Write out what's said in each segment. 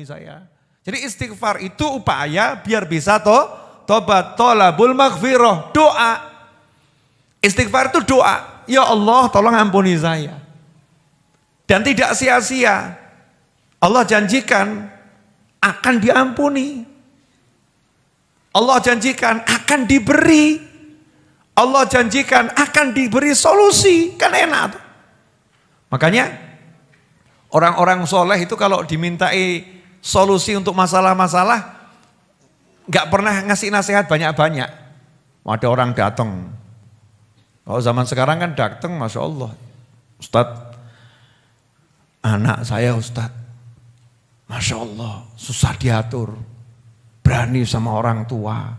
ampuni saya. Jadi istighfar itu upaya biar bisa tobat, tolabul maghfirah, doa. Istighfar itu doa, ya Allah tolong ampuni saya. Dan tidak sia-sia, Allah janjikan akan diampuni. Allah janjikan akan diberi. Allah janjikan akan diberi solusi, kan enak tuh. Makanya orang-orang soleh itu kalau dimintai solusi untuk masalah-masalah, gak pernah ngasih nasihat banyak-banyak. Ada orang datang, kalau zaman sekarang kan datang, Masya Allah, Ustadz, anak saya Ustadz, Masya Allah, susah diatur, berani sama orang tua,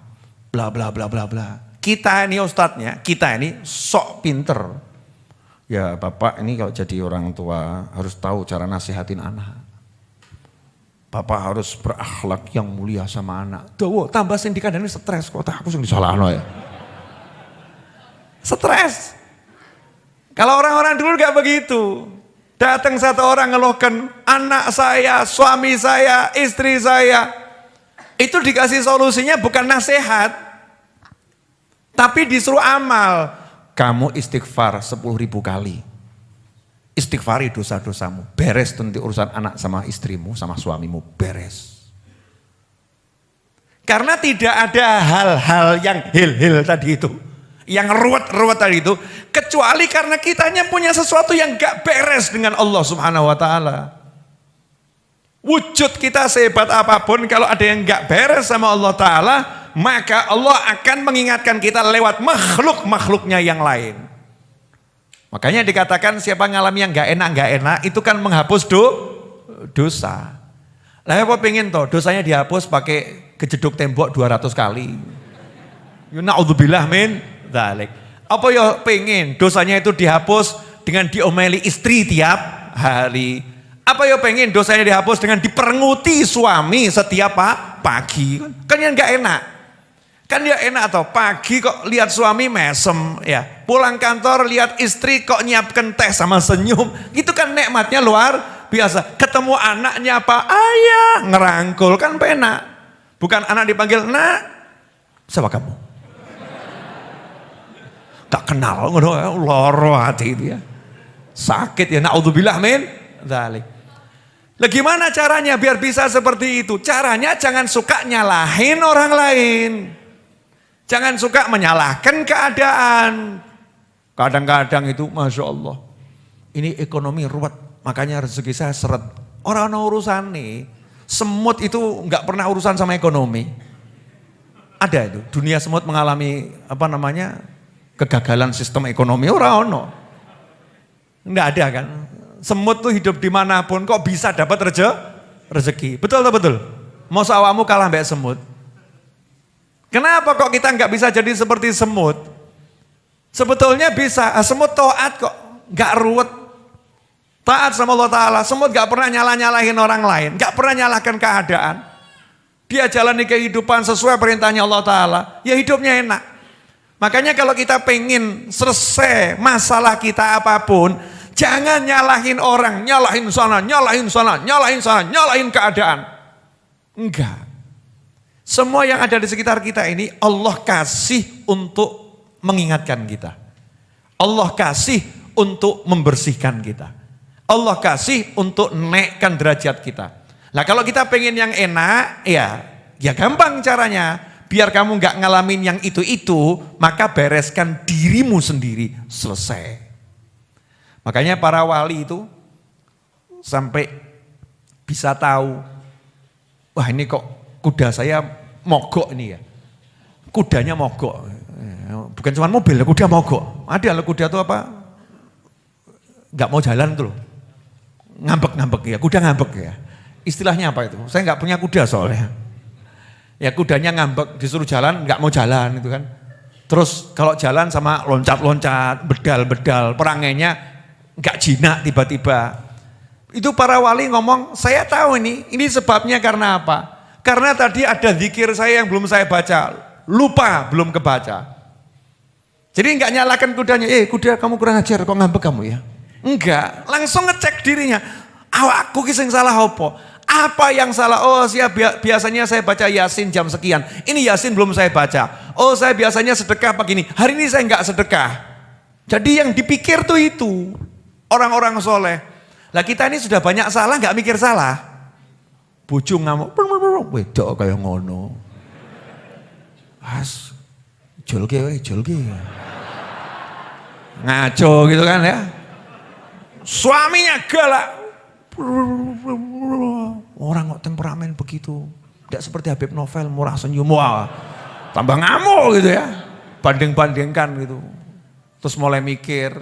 bla bla bla bla bla. Kita ini Ustadznya, kita ini sok pinter. Ya Bapak ini kalau jadi orang tua harus tahu cara nasihatin anak. Bapak harus berakhlak yang mulia sama anak. Tuh, tambah sindikan ini stres kok, aku sing disalahno ya. Stres. Kalau orang-orang dulu gak begitu. Datang satu orang ngeluhkan anak saya, suami saya, istri saya. Itu dikasih solusinya bukan nasihat. Tapi disuruh amal. Kamu istighfar 10.000 kali. Istighfari dosa-dosamu. Beres nanti urusan anak sama istrimu, sama suamimu. Beres. Karena tidak ada hal-hal yang hil-hil tadi itu. Yang ruwet-ruwet tadi itu. Kecuali karena kitanya punya sesuatu yang gak beres dengan Allah subhanahu wa ta'ala. Wujud kita sehebat apapun, kalau ada yang gak beres sama Allah ta'ala, maka Allah akan mengingatkan kita lewat makhluk-makhluknya yang lain. Makanya dikatakan siapa ngalami yang gak enak itu kan menghapus dosa. Lah apa pengen toh dosanya dihapus pakai kejeduk tembok 200 kali. Na'udzubillah min dzalik. Apa ya pengen dosanya itu dihapus dengan diomeli istri tiap hari. Apa ya pengen dosanya dihapus dengan diperenguti suami setiap pagi. Kan yang gak enak. Kan ya enak toh, pagi kok lihat suami mesem ya. Pulang kantor lihat istri kok nyiapkan teh sama senyum. Itu kan nikmatnya luar biasa. Ketemu anaknya apa? Ayah, ngerangkul kan penak. Bukan anak dipanggil, "Nak, siapa kamu?" Tak kenal, loro hati itu ya. Sakit ya, na'udzubillah min dzalik. Lah gimana caranya biar bisa seperti itu? Caranya jangan suka nyalahin orang lain. Jangan suka menyalahkan keadaan. Kadang-kadang itu Masya Allah. Ini ekonomi ruwet. Makanya rezeki saya seret. Orang urusan nih. Semut itu gak pernah urusan sama ekonomi. Ada itu. Dunia semut mengalami kegagalan sistem ekonomi. Orang Nggak ada kan. Semut tuh hidup dimanapun kok bisa dapat rezeki. Betul atau betul? Mau sawamu kalah mbak semut. Kenapa kok kita nggak bisa jadi seperti semut? Sebetulnya bisa, semut taat kok, nggak ruwet. Taat sama Allah Ta'ala, semut nggak pernah nyalahin orang lain, nggak pernah nyalahkan keadaan. Dia jalani kehidupan sesuai perintahnya Allah Ta'ala, ya hidupnya enak. Makanya kalau kita pengen selesai masalah kita apapun, jangan nyalahin orang, nyalahin sana, nyalahin keadaan. Enggak. Semua yang ada di sekitar kita ini Allah kasih untuk mengingatkan kita. Allah kasih untuk membersihkan kita. Allah kasih untuk naikkan derajat kita. Nah kalau kita pengen yang enak, ya gampang caranya. Biar kamu gak ngalamin yang itu-itu, maka bereskan dirimu sendiri, selesai. Makanya para wali itu sampai bisa tahu, wah ini kok kuda saya mogok ini ya. Kudanya mogok. Bukan cuma mobil, kuda mogok. Ada loh kuda itu apa? Gak mau jalan tuh loh. Ngambek ya, kuda ngambek ya. Istilahnya apa itu? Saya gak punya kuda soalnya. Ya kudanya ngambek, disuruh jalan gak mau jalan itu kan. Terus kalau jalan sama loncat-loncat, bedal-bedal, perangainya gak jinak tiba-tiba. Itu para wali ngomong, saya tahu ini sebabnya karena apa? Karena tadi ada zikir saya yang belum saya baca, lupa belum kebaca. Jadi enggak nyalakan kudanya, kuda kamu kurang ajar kok ngambek kamu ya. Enggak, langsung ngecek dirinya. Awakku ki sing salah apa? Apa yang salah? Oh, biasanya saya baca Yasin jam sekian. Ini Yasin belum saya baca. Oh, saya biasanya sedekah begini. Hari ini saya enggak sedekah. Jadi yang dipikir tuh itu orang-orang soleh. Lah kita ini sudah banyak salah, enggak mikir salah. Bojo ngamuk, wedok kayak ngono. As, jolke. Ngaco gitu kan ya. Suaminya galak. Orang kok temperamen begitu. Tidak seperti Habib Novel, murah senyum. Wah, tambah ngamuk gitu ya. Banding-bandingkan gitu. Terus mulai mikir,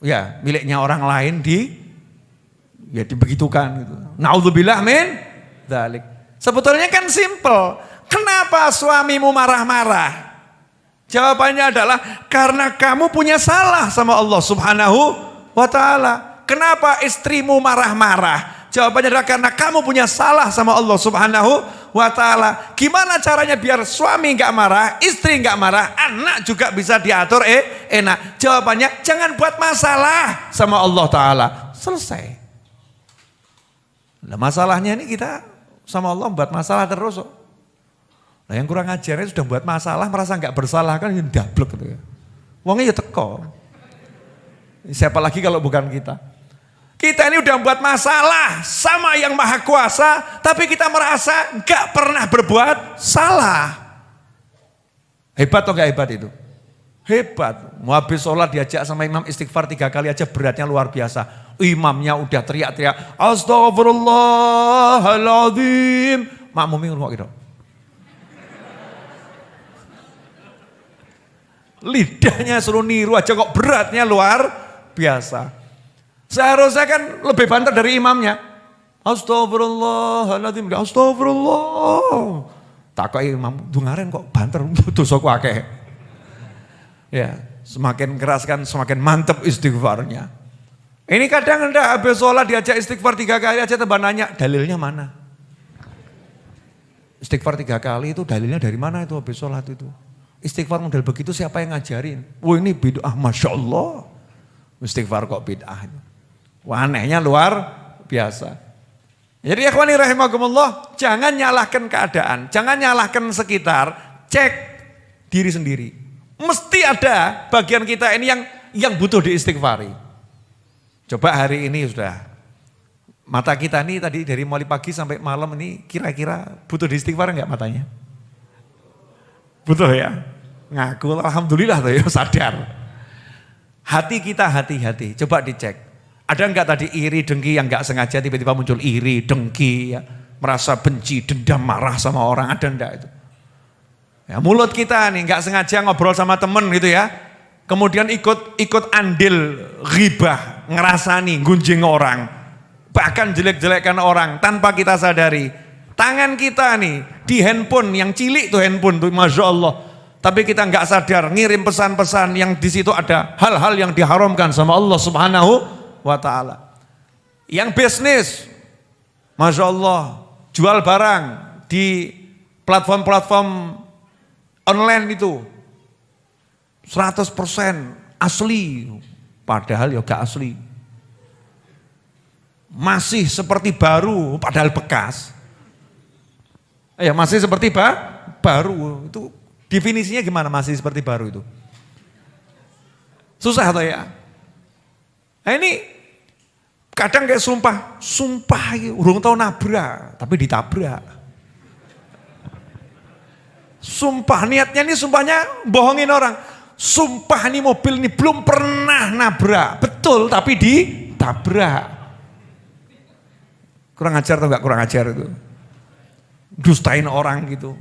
ya miliknya orang lain dibegitukan gitu. Naudzubillah min dzalik. Sebetulnya kan simple. Kenapa suamimu marah-marah? Jawabannya adalah karena kamu punya salah sama Allah Subhanahu wa ta'ala. Kenapa istrimu marah-marah? Jawabannya adalah karena kamu punya salah sama Allah Subhanahu wa ta'ala. Gimana caranya biar suami enggak marah, istri enggak marah, anak juga bisa diatur enak? Jawabannya jangan buat masalah sama Allah ta'ala. Selesai. Nah, masalahnya ini kita sama Allah buat masalah terus. Nah, yang kurang ajarnya sudah buat masalah, merasa enggak bersalah kan ya dablek gitu ya. Wongnya ya teko. Siapa lagi kalau bukan kita? Kita ini udah buat masalah sama yang maha kuasa, tapi kita merasa gak pernah berbuat salah. Hebat atau gak hebat itu? Hebat. Mau habis sholat diajak sama imam istighfar 3 kali aja beratnya luar biasa. Imamnya udah teriak-teriak, Astaghfirullahaladzim. Makmumnya ngomong gitu. Lidahnya suruh niru aja kok beratnya luar biasa. Seharusnya kan lebih banter dari imamnya. Astagfirullahaladzim. Astagfirullah. Tak kok imam, dungaren kok banter. Dosaku akeh. Ya, semakin keras kan semakin mantep istighfarnya. Ini kadang enggak habis sholat diajak istighfar 3 kali aja tambah nanya, dalilnya mana? Istighfar 3 kali itu dalilnya dari mana itu habis sholat itu? Istighfar model begitu siapa yang ngajarin? Wah ini bid'ah, Masya Allah. Istighfar kok bid'ah itu. Wah, anehnya luar biasa. Jadi ikhwani rahimakumullah, jangan nyalahkan keadaan, jangan nyalahkan sekitar, cek diri sendiri. Mesti ada bagian kita ini yang butuh diistighfari. Coba hari ini sudah, mata kita ini tadi dari mulai pagi sampai malam ini kira-kira butuh diistighfar enggak matanya? Butuh ya? Ngaku alhamdulillah tuh ya sadar. Hati kita hati-hati, coba dicek. Ada enggak tadi iri, dengki yang enggak sengaja tiba-tiba muncul iri, dengki, ya, merasa benci, dendam, marah sama orang, ada enggak itu? Ya, mulut kita nih enggak sengaja ngobrol sama temen gitu ya, kemudian ikut andil ghibah, ngerasani, gunjing orang, bahkan jelek-jelekan orang tanpa kita sadari. Tangan kita nih di handphone yang cilik tuh handphone tuh, Masya Allah. Tapi kita enggak sadar ngirim pesan-pesan yang di situ ada hal-hal yang diharamkan sama Allah Subhanahu wa ta'ala. Yang bisnis, Masya Allah, jual barang di platform-platform online itu 100% asli, padahal ya gak asli. Masih seperti baru, padahal bekas. Ya masih seperti baru, itu definisinya gimana masih seperti baru itu? Susah atau ya? Nah ini kadang kayak sumpah urung tahu nabrak, tapi ditabrak. Sumpah niatnya ini sumpahnya bohongin orang. Sumpah nih mobil ini belum pernah nabrak, betul tapi ditabrak. Kurang ajar atau enggak kurang ajar itu? Dustain orang gitu.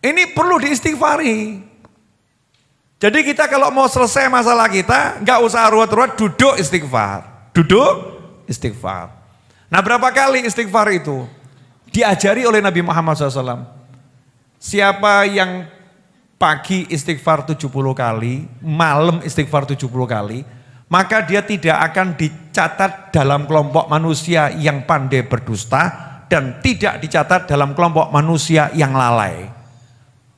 Ini perlu diistighfari. Jadi kita kalau mau selesai masalah kita, enggak usah ruwet-ruwet, duduk istighfar. Duduk istighfar. Nah berapa kali istighfar itu? Diajari oleh Nabi Muhammad SAW. Siapa yang pagi istighfar 70 kali, malam istighfar 70 kali, maka dia tidak akan dicatat dalam kelompok manusia yang pandai berdusta dan tidak dicatat dalam kelompok manusia yang lalai.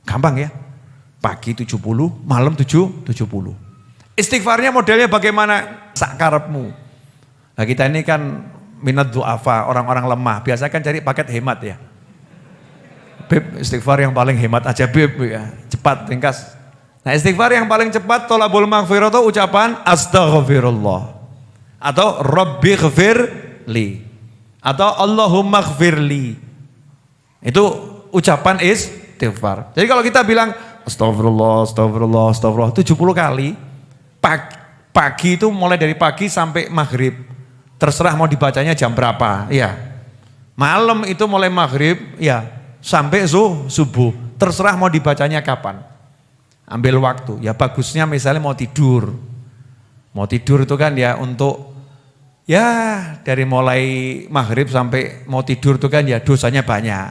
Gampang ya? Pagi 70, malam 70. Istighfarnya modelnya bagaimana? Sakarepmu. Nah kita ini kan minad du'afa, orang-orang lemah. Biasa kan cari paket hemat ya. Beb, istighfar yang paling hemat aja Beb ya. Cepat, ringkas. Nah istighfar yang paling cepat tolabul maghfirah itu ucapan astaghfirullah. Atau rabbighfirli. Atau Allahumma ghfirli. Itu ucapan istighfar. Jadi kalau kita bilang astagfirullah, astagfirullah, astagfirullah 70 kali. Pagi itu mulai dari pagi sampai maghrib. Terserah mau dibacanya jam berapa. Ya. Malam itu mulai maghrib. Ya. Sampai subuh, terserah mau dibacanya kapan. Ambil waktu, ya bagusnya misalnya mau tidur. Mau tidur itu kan ya untuk, ya dari mulai maghrib sampai mau tidur itu kan ya dosanya banyak.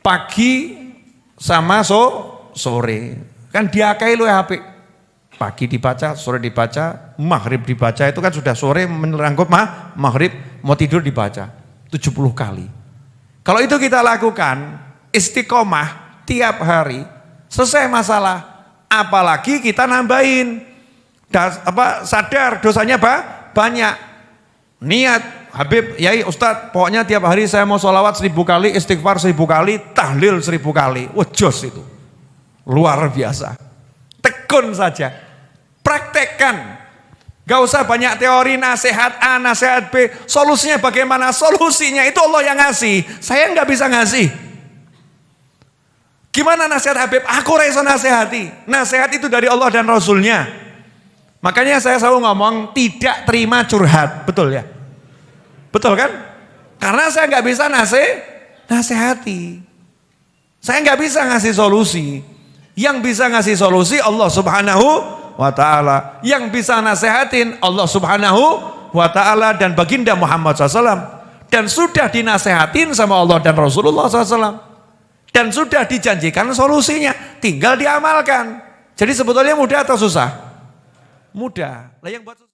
Pagi sama sore, kan diakai lu HP. Pagi dibaca, sore dibaca, maghrib dibaca, itu kan sudah sore menerangkup maghrib, mau tidur dibaca 70 kali. Kalau itu kita lakukan istiqomah tiap hari, selesai masalah. Apalagi kita nambahin, sadar dosanya banyak. Niat, Habib, Yai, Ustadz, pokoknya tiap hari saya mau sholawat 1000 kali, istighfar 1000 kali, tahlil 1000 kali. Wah jos itu, luar biasa. Tekun saja, praktekkan. Gak usah banyak teori, nasihat A, nasihat B. Solusinya bagaimana? Solusinya itu Allah yang ngasih. Saya nggak bisa ngasih. Gimana nasihat Habib? Aku reso nasihati. Nasihat itu dari Allah dan Rasulnya. Makanya saya selalu ngomong tidak terima curhat. Betul ya? Betul kan? Karena saya nggak bisa nasihati. Saya nggak bisa ngasih solusi. Yang bisa ngasih solusi Allah Subhanahu wa ta'ala. Yang bisa nasehatin Allah Subhanahu wa ta'ala dan baginda Muhammad SAW. Dan sudah dinasehatin sama Allah dan Rasulullah SAW. Dan sudah dijanjikan solusinya, tinggal diamalkan. Jadi sebetulnya mudah atau susah? Mudah. Lah yang buat